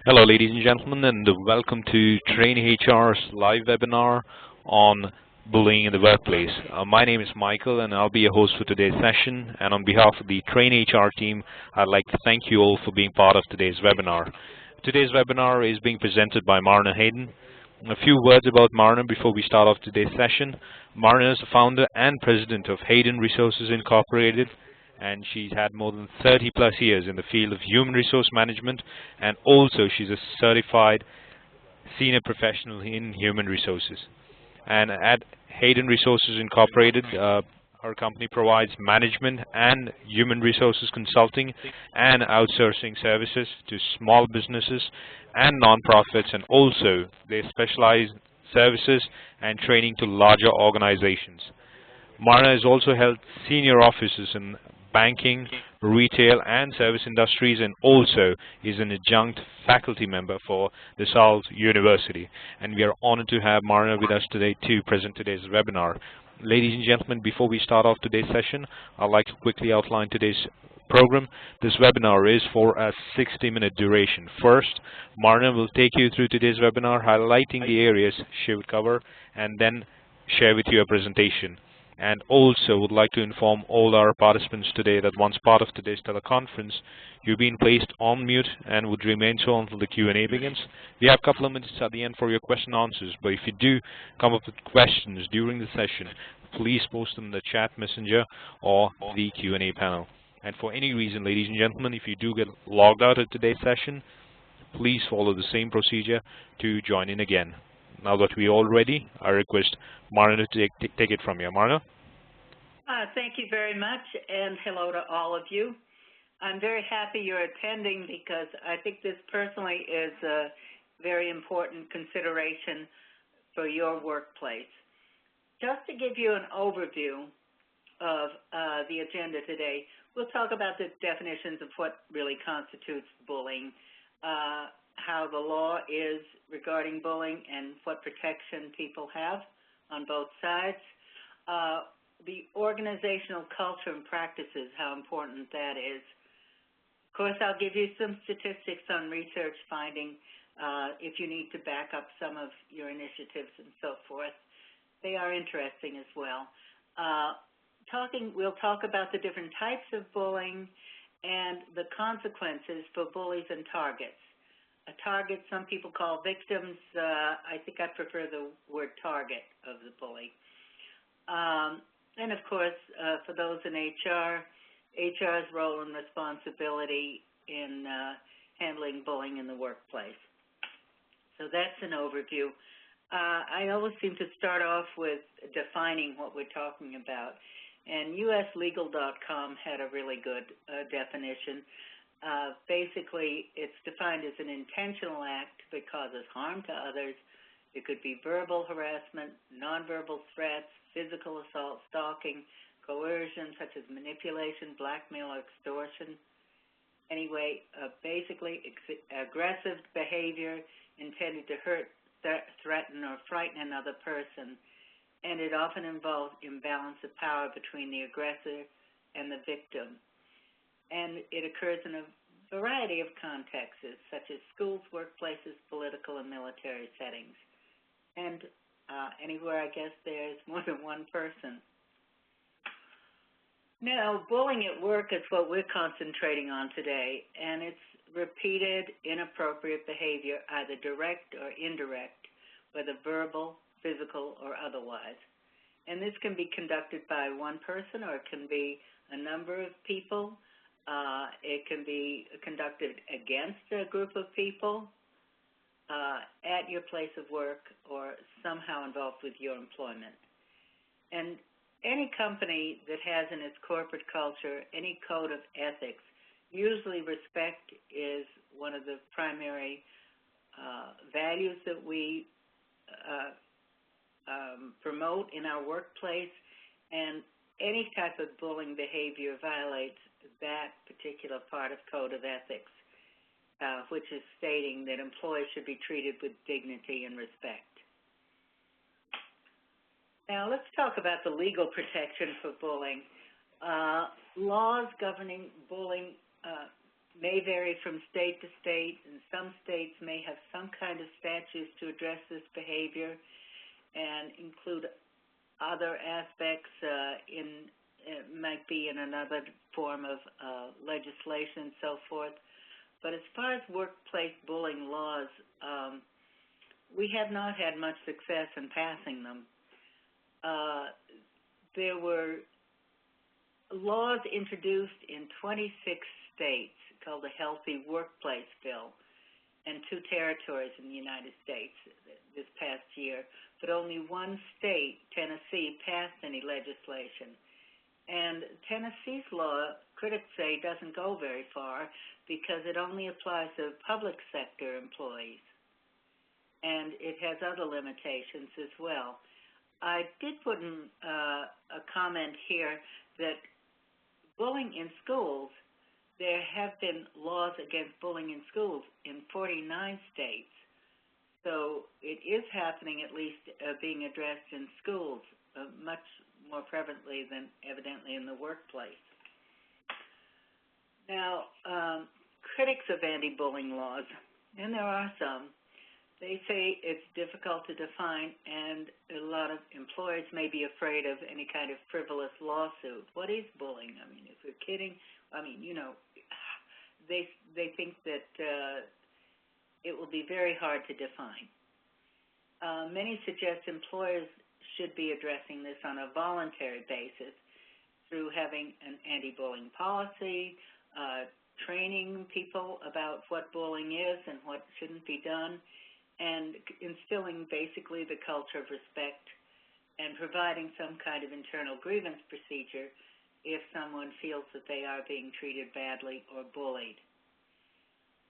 Hello, ladies and gentlemen, and welcome to TrainHR's live webinar on bullying in the workplace. My name is Michael, and I'll be your host for today's session. And on behalf of the TrainHR team, I'd like to thank you all for being part of today's webinar. Today's webinar is being presented by Marna Hayden. A few words about Marna before we start off today's session. Marna is the founder and president of Hayden Resources Incorporated, and she's had more than 30 plus years in the field of human resource management, and also she's a certified senior professional in human resources. And at Hayden Resources Incorporated, her company provides management and human resources consulting and outsourcing services to small businesses and nonprofits, and also they specialize services and training to larger organizations. Marna has also held senior offices in banking, retail, and service industries, and also is an adjunct faculty member for DeSalle University. And we are honored to have Marna with us today to present today's webinar. Ladies and gentlemen, before we start off today's session, I'd like to quickly outline today's program. This webinar is for a 60-minute duration. First, Marna will take you through today's webinar, highlighting the areas she would cover, and then share with you a presentation. And also would like to inform all our participants today that once part of today's teleconference, you've been placed on mute and would remain so until the Q&A begins. We have a couple of minutes at the end for your question and answers, but if you do come up with questions during the session, please post them in the chat messenger or the Q&A panel. And for any reason, ladies and gentlemen, if you do get logged out of today's session, please follow the same procedure to join in again. Now that we're all ready, I request Marna to take it from you. Marna? Thank you very much, and hello to all of you. I'm very happy you're attending because I think this personally is a very important consideration for your workplace. Just to give you an overview of the agenda today, we'll talk about the definitions of what really constitutes bullying, how the law is regarding bullying, and what protection people have on both sides. The organizational culture and practices, how important that is. Of course, I'll give you some statistics on research finding if you need to back up some of your initiatives and so forth. They are interesting as well. We'll talk about the different types of bullying and the consequences for bullies and targets. A target, some people call victims. I think I prefer the word target of the bully. And of course, for those in HR's role and responsibility in handling bullying in the workplace. So that's an overview. I always seem to start off with defining what we're talking about. And uslegal.com had a really good definition. Basically, it's defined as an intentional act that causes harm to others. It could be verbal harassment, nonverbal threats, physical assault, stalking, coercion, such as manipulation, blackmail, or extortion. Anyway, basically aggressive behavior intended to hurt, threaten, or frighten another person. And it often involves imbalance of power between the aggressor and the victim. And it occurs in a variety of contexts, such as schools, workplaces, political, and military settings. And anywhere, I guess, there's more than one person. Now, bullying at work is what we're concentrating on today, and it's repeated inappropriate behavior, either direct or indirect, whether verbal, physical, or otherwise. And this can be conducted by one person, or it can be a number of people. It can be conducted against a group of people, at your place of work, or somehow involved with your employment. And any company that has in its corporate culture any code of ethics, usually respect is one of the primary values that we promote in our workplace, and any type of bullying behavior violates that particular part of code of ethics. Which is stating that employees should be treated with dignity and respect. Now, let's talk about the legal protection for bullying. Laws governing bullying may vary from state to state, and some states may have some kind of statutes to address this behavior and include other aspects it might be in another form of legislation and so forth. But as far as workplace bullying laws, we have not had much success in passing them. There were laws introduced in 26 states called the Healthy Workplace Bill, and 2 territories in the United States this past year, but only one state, Tennessee, passed any legislation. And Tennessee's law, critics say, doesn't go very far because it only applies to public sector employees, and it has other limitations as well. I did put in a comment here that bullying in schools, there have been laws against bullying in schools in 49 states. So it is happening, at least being addressed in schools, much more prevalently than evidently in the workplace. Now, critics of anti-bullying laws, and there are some, they say it's difficult to define, and a lot of employers may be afraid of any kind of frivolous lawsuit. What is bullying? I mean, if we're kidding, I mean, you know, they think that it will be very hard to define. Many suggest employers should be addressing this on a voluntary basis through having an anti-bullying policy, training people about what bullying is and what shouldn't be done, and instilling basically the culture of respect and providing some kind of internal grievance procedure if someone feels that they are being treated badly or bullied.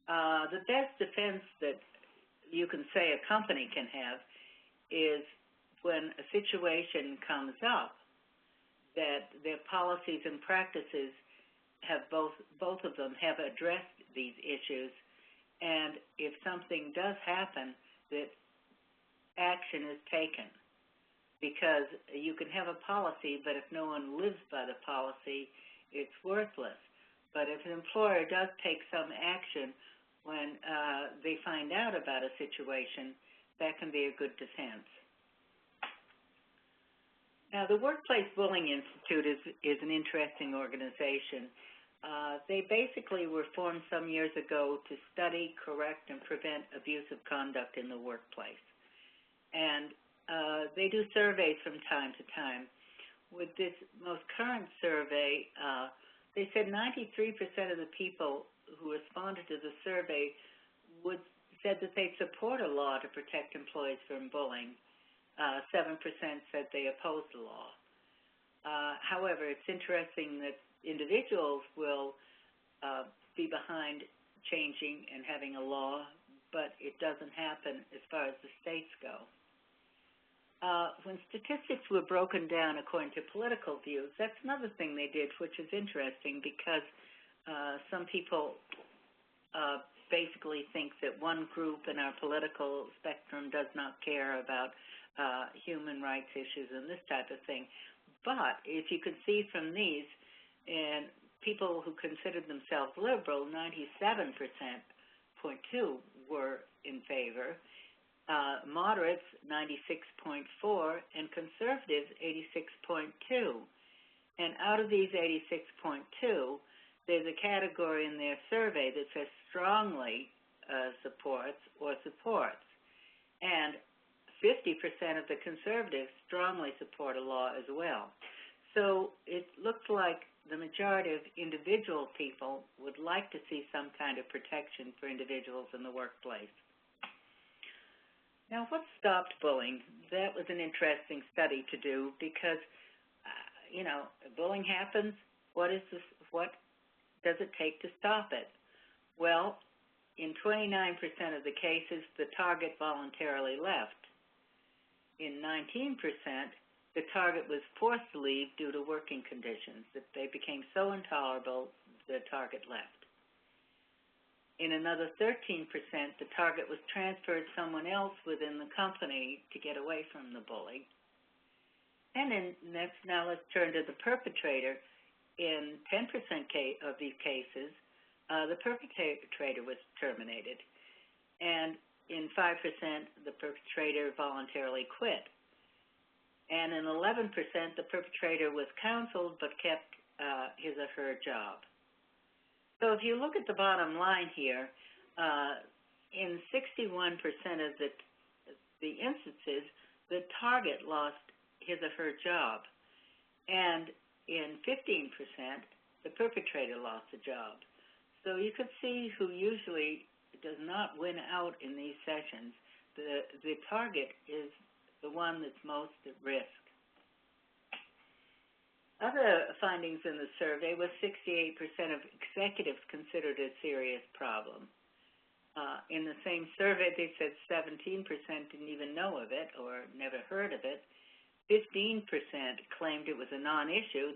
The best defense that you can say a company can have is when a situation comes up that their policies and practices have both of them have addressed these issues, and if something does happen, that action is taken. Because you can have a policy, but if no one lives by the policy, it's worthless. But if an employer does take some action when they find out about a situation, that can be a good defense. Now, the Workplace Bullying Institute is an interesting organization. They basically were formed some years ago to study, correct, and prevent abusive conduct in the workplace. And they do surveys from time to time. With this most current survey, they said 93% of the people who responded to the survey said that they support a law to protect employees from bullying. 7% said they oppose the law. However, it's interesting that individuals will be behind changing and having a law, but it doesn't happen as far as the states go. When statistics were broken down according to political views, that's another thing they did, which is interesting because some people basically think that one group in our political spectrum does not care about human rights issues and this type of thing. But if you could see from these, and people who considered themselves liberal, 97.2 were in favor, moderates 96.4, and conservatives 86.2. And out of these 86.2, there's a category in their survey that says strongly supports or supports. And 50% of the conservatives strongly support a law as well. So it looks like the majority of individual people would like to see some kind of protection for individuals in the workplace. Now, what stopped bullying? That was an interesting study to do because, you know, bullying happens. What does it take to stop it? Well, in 29% of the cases, the target voluntarily left. In 19%, the target was forced to leave due to working conditions, that they became so intolerable, the target left. In another 13%, the target was transferred to someone else within the company to get away from the bully. And now let's turn to the perpetrator. In 10% of these cases, the perpetrator was terminated. And in 5%, the perpetrator voluntarily quit. And in 11%, the perpetrator was counseled but kept his or her job. So if you look at the bottom line here, in 61% of the instances, the target lost his or her job. And in 15%, the perpetrator lost a job. So you could see who usually does not win out in these sessions. The target is the one that's most at risk. Other findings in the survey was 68% of executives considered a serious problem. In the same survey, they said 17% didn't even know of it or never heard of it. 15% claimed it was a non-issue.